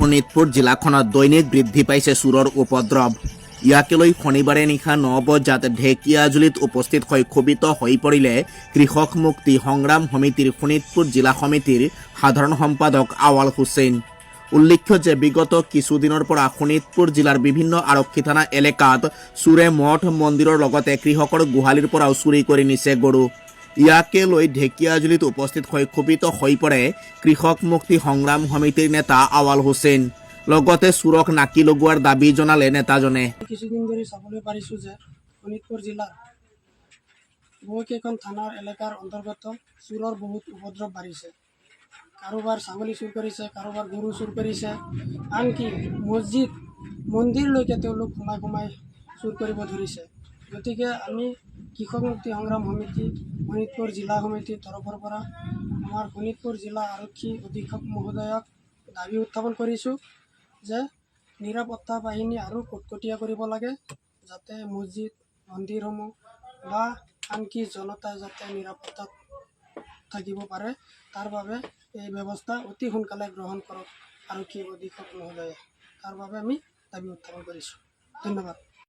শোণিতপুৰ জিলাখনত দৈনিক বৃদ্ধি পাইছে চোৰৰ উপদ্ৰৱ। ইয়াকে লৈ শনিবাৰে নিশা 9 বজাত ঢেকিয়াজুলিত উপস্থিত হৈ ক্ষোভিত হৈ পৰিলে কৃষক মুক্তি সংগ্ৰাম সমিতিৰ শোণিতপুৰ জিলা সমিতিৰ সাধাৰণ সম্পাদক আৱাল হুছেইন। উল্লেখ্য যে বিগত কিছুদিনৰ পৰা শোণিতপুৰ জিলাৰ বিভিন্ন আৰক্ষী থানা এলেকাত চোৰে মঠ মন্দিৰৰ লগতে কৃষকৰ গোহালিৰ পৰাও চুৰি কৰি নিছে গৰু। ইয়াকে লৈ ঢেকিয়াজুলিত উপস্থিত হৈ ক্ষোভিত হৈ পৰে কৃষক মুক্তি সংগ্ৰাম সমিতিৰ নেতা আৱাল হুছেইন। লগতে চোৰক নাকি লগোৱাৰ দাবী জনালে নেতাজনে। কিছুদিন ধৰি চাবলৈ পাৰিছোঁ যে শোণিতপুৰ জিলাৰ বহুকেইখন থানাৰ এলেকাৰ অন্তৰ্গত চোৰৰ বহুত উপদ্ৰৱ বাঢ়িছে। কাৰোবাৰ ছাগলী চুৰ কৰিছে, কাৰোবাৰ গৰু চুৰ কৰিছে, আনকি মছজিদ মন্দিৰলৈকে তেওঁলোক সোমাই চুৰ কৰিব ধৰিছে। গতিকে আমি কৃষক মুক্তি সংগ্ৰাম সমিতি শোণিতপুৰ জিলা সমিতিৰ তৰফৰ পৰা আমাৰ শোণিতপুৰ জিলা আৰক্ষী অধীক্ষক মহোদয়ক দাবী উত্থাপন কৰিছোঁ যে নিৰাপত্তা বাহিনী আৰু কটকটীয়া কৰিব লাগে, যাতে মছজিদ মন্দিৰসমূহ বা আনকি জনতাই যাতে নিৰাপত্তাত থাকিব পাৰে, তাৰ বাবে এই ব্যৱস্থা অতি সোনকালে গ্ৰহণ কৰক আৰক্ষী অধীক্ষক মহোদয়ে। তাৰ বাবে আমি দাবী উত্থাপন কৰিছোঁ। ধন্যবাদ।